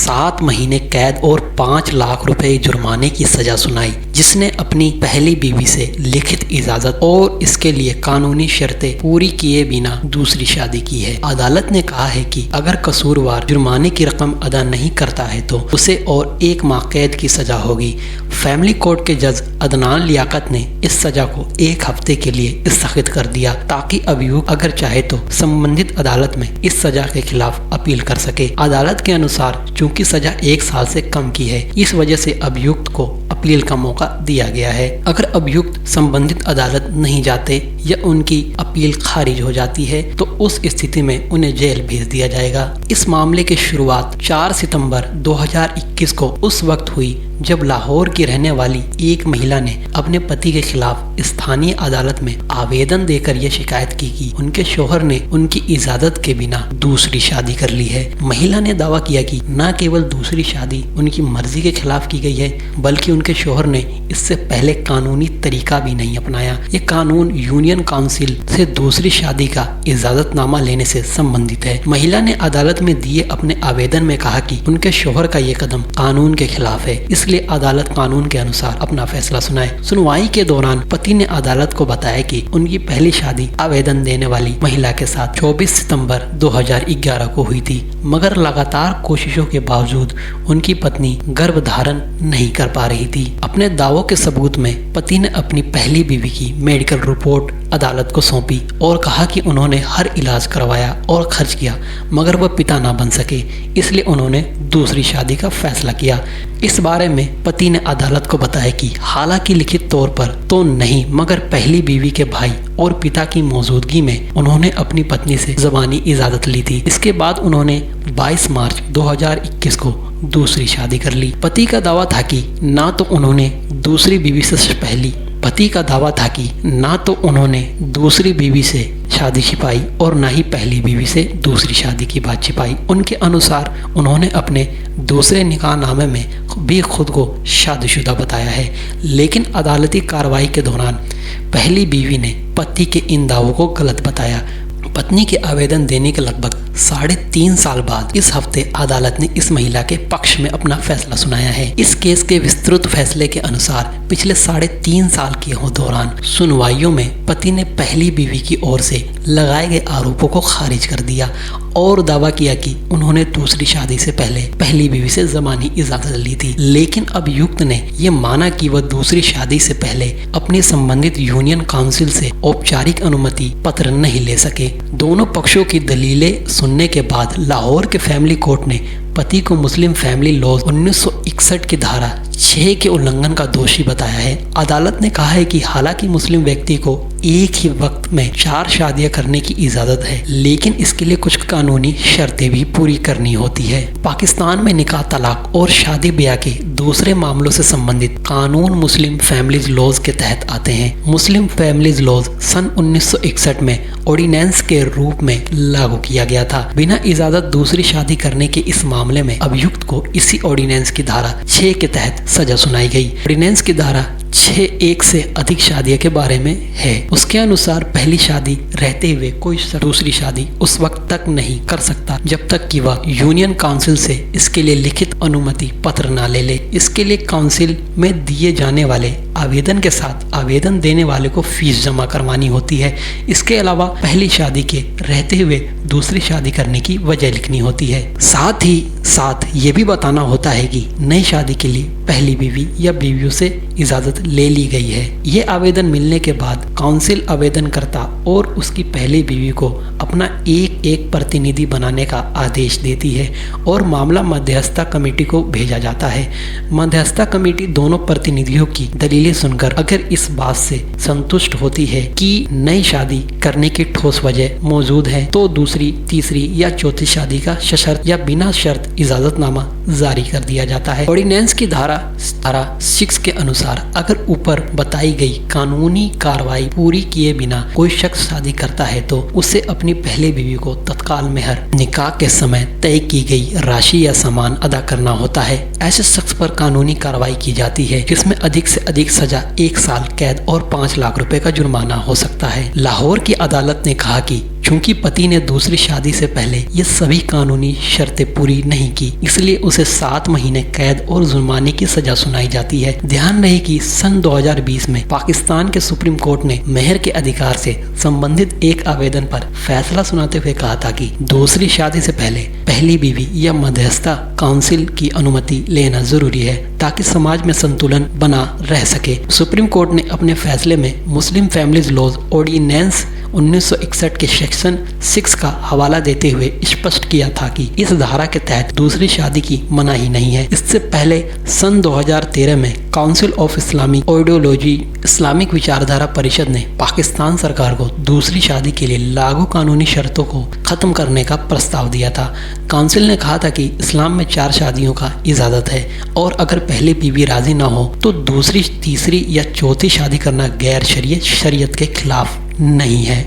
7 महीने कैद और 5 लाख रुपए जुर्माने की सजा सुनाई, जिसने अपनी पहली बीवी से लिखित इजाजत और इसके लिए कानूनी शर्तें पूरी किए बिना दूसरी शादी की है। अदालत ने कहा है कि अगर कसूरवार जुर्माने की रकम अदा नहीं करता है तो उसे और 1 माह कैद की सजा होगी। फैमिली कोर्ट के जज अदनान लियाकत ने इस सजा को 1 हफ्ते के लिए स्थगित कर दिया ताकि अभियुक्त अगर चाहे तो संबंधित अदालत में इस सजा के खिलाफ अपील कर सके। अदालत के अनुसार चूंकि सजा 1 साल से कम की है, इस वजह से अभियुक्त को अपील का मौका दिया गया है। अगर अभियुक्त संबंधित अदालत नहीं जाते या उनकी अपील खारिज हो जाती है तो उस स्थिति में उन्हें जेल भेज दिया जाएगा। इस मामले की शुरुआत 4 सितंबर 2021 को उस वक्त हुई जब लाहौर की रहने वाली एक महिला ने अपने पति के खिलाफ स्थानीय अदालत में आवेदन देकर यह शिकायत की कि उनके शोहर ने उनकी इजाजत के बिना दूसरी शादी कर ली है। महिला ने दावा किया कि न केवल दूसरी शादी उनकी मर्जी के खिलाफ की गई है, बल्कि उनके शोहर ने इससे पहले कानूनी तरीका भी नहीं अपनाया। ये कानून यूनियन काउंसिल से दूसरी शादी का इजाजतनामा लेने से संबंधित है। महिला ने अदालत में दिए अपने आवेदन में कहा कि उनके शोहर का ये कदम कानून के खिलाफ है, इसलिए अदालत कानून के अनुसार अपना फैसला सुनाए। सुनवाई के दौरान पति ने अदालत को बताया कि उनकी पहली शादी आवेदन देने वाली महिला के साथ 24 सितंबर 2011 को हुई थी, मगर लगातार कोशिशों के बावजूद उनकी पत्नी गर्भधारण नहीं कर पा रही थी। अपने दावों के सबूत में पति ने अपनी पहली बीवी की मेडिकल रिपोर्ट अदालत को सौंपी और कहा कि उन्होंने हर इलाज करवाया और खर्च किया, मगर वह पिता ना बन सके, इसलिए उन्होंने दूसरी शादी का फैसला किया। इस बारे में पति ने अदालत को बताया कि हालांकि लिखित तौर पर तो नहीं, मगर पहली बीवी के भाई और पिता की मौजूदगी में उन्होंने अपनी पत्नी से ज़बानी इजाजत ली थी। इसके बाद उन्होंने 22 मार्च 2021 को दूसरी शादी कर ली। पति का दावा था कि ना तो उन्होंने दूसरी बीवी से दूसरी बीवी से शादी छिपाई और ना ही पहली बीवी से दूसरी शादी की बात छिपाई। उनके अनुसार उन्होंने अपने दूसरे निकाहनामे में भी खुद को शादीशुदा बताया है, लेकिन अदालती कार्रवाई के दौरान पहली बीवी ने पति के इन दावों को गलत बताया। पत्नी के आवेदन देने के लगभग 3.5 साल बाद इस हफ्ते अदालत ने इस महिला के पक्ष में अपना फैसला सुनाया है। इस केस के विस्तृत फैसले के अनुसार पिछले 3.5 साल के दौरान सुनवाइयों में पति ने पहली बीवी की ओर से लगाए गए आरोपों को खारिज कर दिया और दावा किया कि उन्होंने दूसरी शादी से पहले पहली बीवी से ज़बानी इजाजत ली थी, लेकिन अभियुक्त ने यह माना कि वह दूसरी शादी से पहले अपनी संबंधित यूनियन काउंसिल से औपचारिक अनुमति पत्र नहीं ले सके। दोनों पक्षों की दलीलें सुनने के बाद लाहौर के फैमिली कोर्ट ने पति को मुस्लिम फैमिली लॉ 1961 की धारा 6 के उल्लंघन का दोषी बताया है। अदालत ने कहा है कि हालांकि मुस्लिम व्यक्ति को एक ही वक्त में 4 शादियां करने की इजाजत है, लेकिन इसके लिए कुछ कानूनी शर्तें भी पूरी करनी होती है। पाकिस्तान में निकाह तलाक और शादी ब्याह के दूसरे मामलों से संबंधित कानून मुस्लिम फैमिलीज लॉज के तहत आते हैं। मुस्लिम फैमिलीज लॉज सन 1961 में ऑर्डिनेंस के रूप में लागू किया गया था। बिना इजाजत दूसरी शादी करने के इस मामले में अभियुक्त को इसी ऑर्डिनेंस की धारा 6 के तहत सजा सुनाई गई। ऑर्डिनेंस की धारा 6(1) से अधिक शादियों के बारे में है। उसके अनुसार पहली शादी रहते हुए कोई दूसरी शादी उस वक्त तक नहीं कर सकता जब तक कि वह यूनियन काउंसिल से इसके लिए लिखित अनुमति पत्र न ले ले। इसके लिए काउंसिल में दिए जाने वाले आवेदन के साथ आवेदन देने वाले को फीस जमा करवानी होती है। इसके अलावा पहली शादी के रहते हुए दूसरी शादी करने की वजह लिखनी होती है। साथ ही साथ ये भी बताना होता है कि नई शादी के लिए पहली बीवी या बीवियों से इजाजत ले ली गई है। ये आवेदन मिलने के बाद काउंसिल आवेदनकर्ता और उसकी पहली बीवी को अपना एक प्रतिनिधि बनाने का आदेश देती है और मामला मध्यस्थता कमेटी को भेजा जाता है। मध्यस्थता कमेटी दोनों प्रतिनिधियों की दलीलें सुनकर अगर इस बात से संतुष्ट होती है कि नई शादी करने की ठोस वजह मौजूद है तो दूसरी, तीसरी या चौथी शादी का सशर्त या बिना शर्त इजाजतनामा जारी कर दिया जाता है। ऑर्डिनेंस की धारा 6 के अनुसार अगर ऊपर बताई गई कानूनी कार्रवाई पूरी किए बिना कोई शख्स शादी करता है तो उसे अपनी पहली बीवी को तत्काल मेहर निकाह के समय तय की गई राशि या सामान अदा करना होता है। ऐसे शख्स पर कानूनी कार्रवाई की जाती है जिसमें अधिक से अधिक सजा 1 साल कैद और 5 लाख रुपए का जुर्माना हो सकता है। लाहौर की अदालत ने कहा कि चूंकि पति ने दूसरी शादी से पहले ये सभी कानूनी शर्तें पूरी नहीं की, इसलिए उसे 7 महीने कैद और जुर्माने की सजा सुनाई जाती है। ध्यान रहे कि सन 2020 में पाकिस्तान के सुप्रीम कोर्ट ने मेहर के अधिकार से संबंधित एक आवेदन पर फैसला सुनाते हुए कहा था कि दूसरी शादी से पहले पहली बीवी या मध्यस्थता काउंसिल की अनुमति लेना जरूरी है ताकि समाज में संतुलन बना रह सके। सुप्रीम कोर्ट ने अपने फैसले में मुस्लिम फैमिलीज लॉज ऑर्डिनेंस 1961 के सेक्शन 6 का हवाला देते हुए स्पष्ट किया था कि इस धारा के तहत दूसरी शादी की मनाही नहीं है। इससे पहले सन 2013 में council of Islamic ideology Islamic विचारधारा परिषद ने पाकिस्तान सरकार को दूसरी शादी के लिए लागू कानूनी शर्तों को खत्म करने का प्रस्ताव दिया था। काउंसिल ने कहा था कि इस्लाम में 4 शादियों का इजाजत है और अगर पहली बीवी राजी ना हो तो दूसरी, तीसरी या चौथी शादी करना गैर शरीयत के खिलाफ नहीं है।